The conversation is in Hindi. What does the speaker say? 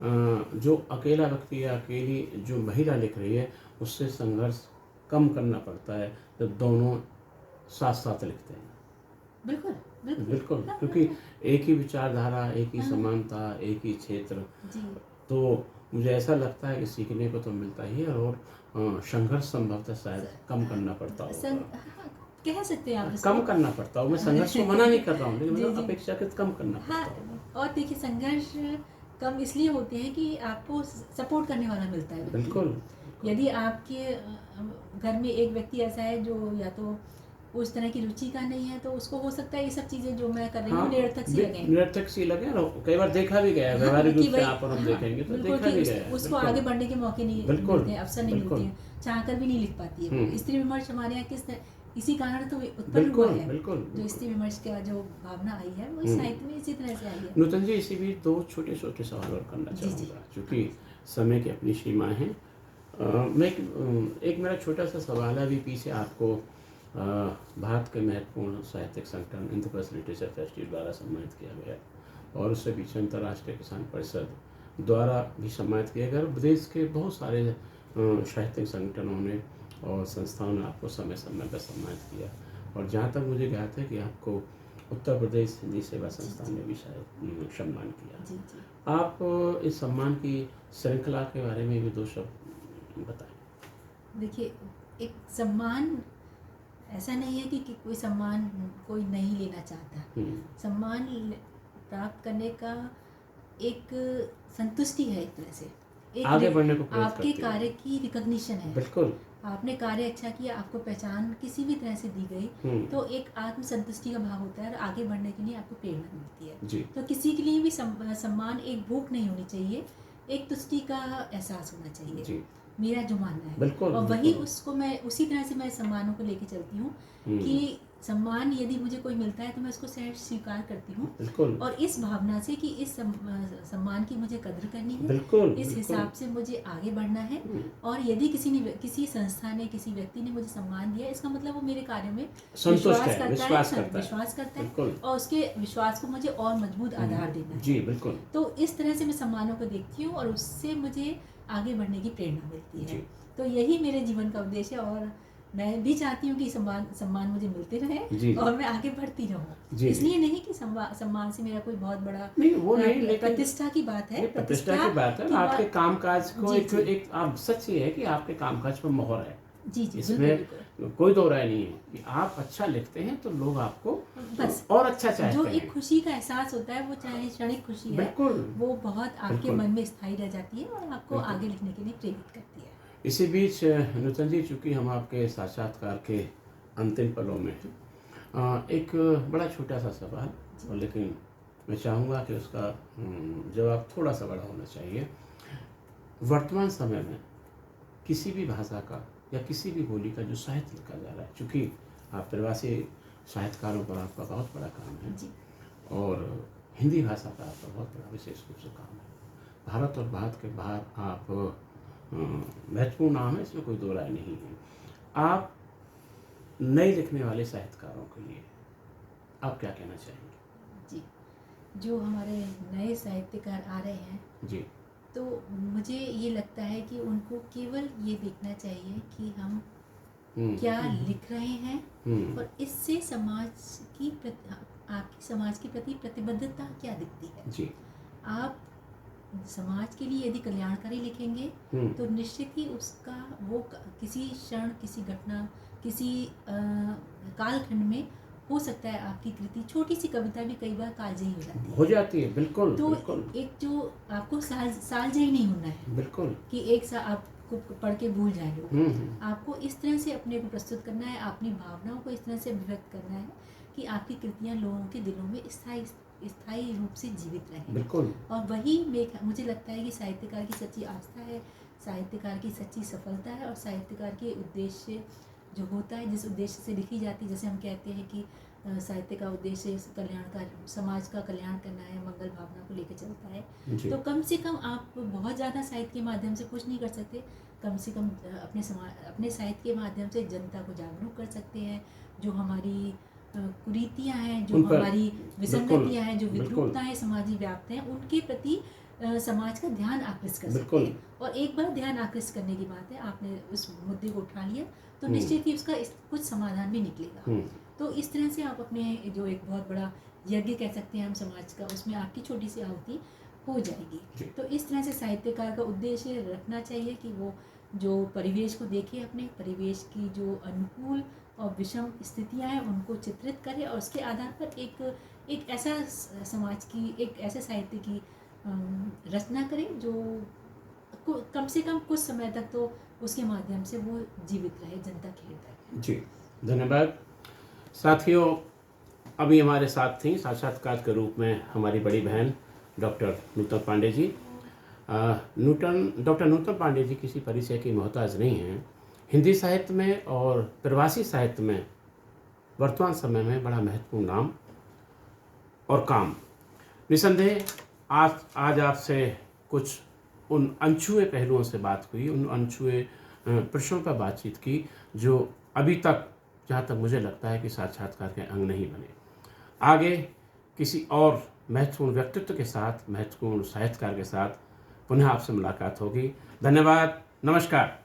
जो अकेला व्यक्ति या अकेली जो महिला लिख रही है, उससे संघर्ष कम करना पड़ता है जब दोनों साथ-साथ लिखते हैं। बिल्कुल, बिल्कुल। बिल्कुल, हाँ, हाँ, क्योंकि हाँ। एक ही विचारधारा, एक ही हाँ, हाँ। समानता, एक ही क्षेत्र, जी। तो मुझे ऐसा लगता है कि सीखने को तो मिलता ही है और संघर्ष संभवतः स शायद कम करना पड़ता होगा। हाँ, कह सकते हैं आप कम इसको। करना पड़ता होगा, मैं संघर्ष को मना नहीं कर रहा हूँ, लेकिन जी, मतलब जी। अपेक्षाकृत कम करना हाँ, पड़ता होगा। और देखिए संघर्ष कम इसलिए होते हैं कि आपको सपोर्ट करने वाला मिलता है व्यक्ति। बिल्कुल, बिल्कुल। यदि आपके घर में एक व्यक्ति ऐसा है जो या तो उस तरह की रुचि का नहीं है, तो उसको हो सकता है ये सब चीज़ें जो मैं कर रही हूँ हाँ, निरर्थक सी लगें। निरर्थक सी लगे और कई बार देखा भी गया है, हाँ, व्यावहारिक रूप कि से भाई आप और हम हाँ, देखेंगे तो बिल्कुल देखा कि भी गया है, उसको बिल्कुल। आगे बढ़ने के मौके नहीं बिल्कुल, मिलते हैं, अवसर नहीं मिलते बिल्कुल। हैं, चाहकर भी नहीं लिख पाती है वो। हुँ, स्त्री विमर्श हमारे यहाँ इसी कारण तो उत्पन्न हुआ बिल्कुल, है। बिल्कुल, जो बिल्कुल। स्त्री विमर्श का जो भावना आई है, वो इस हुँ। साहित्य में इसी तरह से आई है। नूतन जी, इसी बीच 2 छोटे-छोटे सवाल और करना जी, जी। चाहूँगा, हाँ, चूँकि समय की अपनी सीमाएँ हैं। मैं एक मेरा छोटा-सा सवाल है, अभी पीछे आपको भारत के महत्वपूर्ण साहित्यिक संगठन इंद्रप्रस्थ लिटरेचर फेस्टिवल द्वारा सम्मानित किया गया और उससे पीछे अंतर्राष्ट्रीय किसान परिषद द्वारा भी सम्मानित किया गया और विदेश के बहुत सारे साहित्यिक संगठनों ने और संस्थाओं ने आपको समय-समय पर सम्मानित किया और जहाँ तक मुझे ज्ञात है कि आपको उत्तर प्रदेश हिंदी सेवा जी, संस्थान जी। ने भी शायद सम्मान किया। जी, जी। आप इस सम्मान की श्रृंखला के बारे में भी 2 शब्द बताएँ? देखिए, एक सम्मान ऐसा नहीं है कि कोई सम्मान कोई नहीं लेना चाहता। हुँ, सम्मान प्राप्त करने का एक संतुष्टि है एक तरह से। आगे बढ़ने को प्रेरित आपके करती कार्य है। की रिकॉग्निशन है। बिल्कुल। आपने कार्य अच्छा किया, आपको पहचान किसी भी तरह से दी गई, हुँ, तो एक आत्मसंतुष्टि का भाव होता है और आगे बढ़ने के लिए आपको प्रेरणा मिलती है। जी, तो किसी के लिए भी सम्मान एक भूख नहीं होनी चाहिए, एक तुष्टि का एहसास होना चाहिए, जी। मेरा जो मानना है। बिल्कुल, और वही बिल्कुल। उसको मैं उसी तरह से मैं सम्मानों को लेके चलती हूँ हुँ, कि सम्मान यदि मुझे कोई मिलता है तो मैं उसको सहज स्वीकार करती हूँ बिल्कुल, और इस भावना से कि इस सम्मान की मुझे कद्र करनी है, बिल्कुल, इस बिल्कुल। हिसाब से मुझे आगे बढ़ना है। हुँ, और यदि किसी संस्था ने, किसी व्यक्ति ने मुझे सम्मान दिया, इसका मतलब वो मेरे कार्य में संतुष्ट है, विश्वास करता है। विश्वास करता है बिल्कुल। और उसके विश्वास को मुझे और मजबूत आधार देना है। जी, बिल्कुल। तो इस तरह से मैं सम्मानों को देखती हूँ और उससे मुझे आगे बढ़ने की प्रेरणा मिलती है। जी, तो यही मेरे जीवन का उद्देश्य है और मैं भी चाहती हूँ कि सम्मान मुझे मिलते रहे जी, जी। और मैं आगे बढ़ती रहूँ। जी, जी। इसलिए नहीं कि सम्मान से मेरा कोई बहुत बड़ा नहीं, वो नहीं, लेकिन प्रतिष्ठा की बात है। ये प्रतिष्ठा की बात है, आपके कामकाज को जी, एक जी। एक आप सच ये है कि आपके कामकाज पर मोहर है। जी, जी, बिल्कुल, बिल्कुल। इसमें कोई दो राय नहीं है कि आप अच्छा लिखते हैं तो लोग आपको बस और अच्छा जो चाहते एक हैं। खुशी का एहसास होता है, वो चाहे क्षणिक खुशी है, बिल्कुल, वो बहुत आपके बिल्कुल, मन में स्थायी रह जाती है और आपको बिल्कुल। आगे लिखने के लिए प्रेरित करती है। इसी बीच नूतन जी, चूँकि हम आपके साक्षात्कार के अंतिम पलों में हैं, एक बड़ा छोटा-सा सवाल और लेकिन मैं चाहूँगा कि उसका जवाब थोड़ा-सा बड़ा होना चाहिए। वर्तमान समय में किसी भी भाषा का या किसी भी बोली का जो साहित्य लिखा जा रहा है, चूँकि आप प्रवासी साहित्यकारों पर आपका बहुत बड़ा काम है जी, और हिंदी भाषा का आपका बहुत बड़ा विशेष रूप से काम है। भारत और भारत के बाहर आप महत्वपूर्ण नाम है, इसमें कोई दो राय नहीं है। आप नए लिखने वाले साहित्यकारों के लिए आप क्या कहना चाहेंगे? जी। जो हमारे नए साहित्यकार आ रहे हैं, जी। तो मुझे ये लगता है कि उनको केवल ये देखना चाहिए कि हम हुँ, क्या लिख रहे हैं हुँ, और इससे आपकी समाज के प्रति प्रतिबद्धता क्या दिखती है। जी। आप समाज के लिए यदि कल्याणकारी लिखेंगे, हुँ, तो निश्चित ही उसका किसी क्षण, किसी घटना, किसी कालखंड में हो सकता है आपकी कृति, छोटी सी कविता भी कई बार कालजयी हो जाती हो है। जाती है, बिल्कुल, तो बिल्कुल, एक जो आपको सालजयी नहीं होना है बिल्कुल। कि एक सा आपको पढ़ के भूल जाए लोग। हुँ, हुँ, आपको इस तरह से अपने को प्रस्तुत करना है, अपनी भावनाओं को इस तरह से अभिव्यक्त करना है कि आपकी कृतियाँ लोगों के दिलों में स्थायी रूप से जीवित रहें। बिल्कुल। और वही मुझे लगता है कि साहित्यकार की सच्ची आस्था है, साहित्यकार की सच्ची सफलता है और साहित्यकार के उद्देश्य जो होता है, जिस उद्देश्य से लिखी जाती है, जैसे हम कहते हैं कि साहित्य का उद्देश्य समाज का कल्याण करना है, मंगल भावना को लेकर चलता है। जी, तो कम से कम आप बहुत ज़्यादा साहित्य के माध्यम से कुछ नहीं कर सकते, कम से कम अपने साहित्य के माध्यम से जनता को जागरूक कर सकते हैं। जो हमारी कुरीतियाँ हैं, जो उन पर हमारी बिल्कुल, विसंगतियाँ हैं, जो बिल्कुल। विद्रूपताएँ समाज में व्याप्त हैं, उनके प्रति समाज का ध्यान आकृष्ट कर सकते बिल्कुल। हैं। और एक बार ध्यान आकृष्ट करने की बात है, आपने उस मुद्दे को उठा लिया तो हम्म। निश्चित ही उसका कुछ समाधान भी निकलेगा। हम्म। तो इस तरह से आप अपने जो एक बहुत बड़ा यज्ञ कह सकते हैं हम समाज का, उसमें आपकी छोटी सी आहुति हो जी। जाएगी। तो इस तरह से साहित्यकार का उद्देश्य रखना चाहिए कि वो जो परिवेश को देखे, अपने परिवेश की जो अनुकूल और विषम स्थितियां हैं उनको चित्रित करे और उसके आधार पर एक ऐसा समाज की, एक ऐसे साहित्य की रचना करे जो कम से कम कुछ समय तक तो उसके माध्यम से वो जीवित रहे जनता के हृदय। जी, धन्यवाद साथियों। अभी हमारे साथ थी साक्षात्कार के रूप में हमारी बड़ी बहन डॉक्टर नूतन पांडे जी। डॉक्टर नूतन पांडे जी किसी परिचय की मोहताज नहीं हैं। हिंदी साहित्य में और प्रवासी साहित्य में वर्तमान समय में बड़ा महत्वपूर्ण नाम और काम। निसंदेह आज आपसे कुछ उन अनछुए पहलुओं से बात हुई, उन अनछुए प्रश्नों पर बातचीत की जो अभी तक, जहाँ तक मुझे लगता है कि साक्षात्कार के अंग नहीं बने। आगे किसी और महत्वपूर्ण व्यक्तित्व के साथ, महत्वपूर्ण साहित्यकार के साथ पुनः आपसे मुलाकात होगी। धन्यवाद, नमस्कार।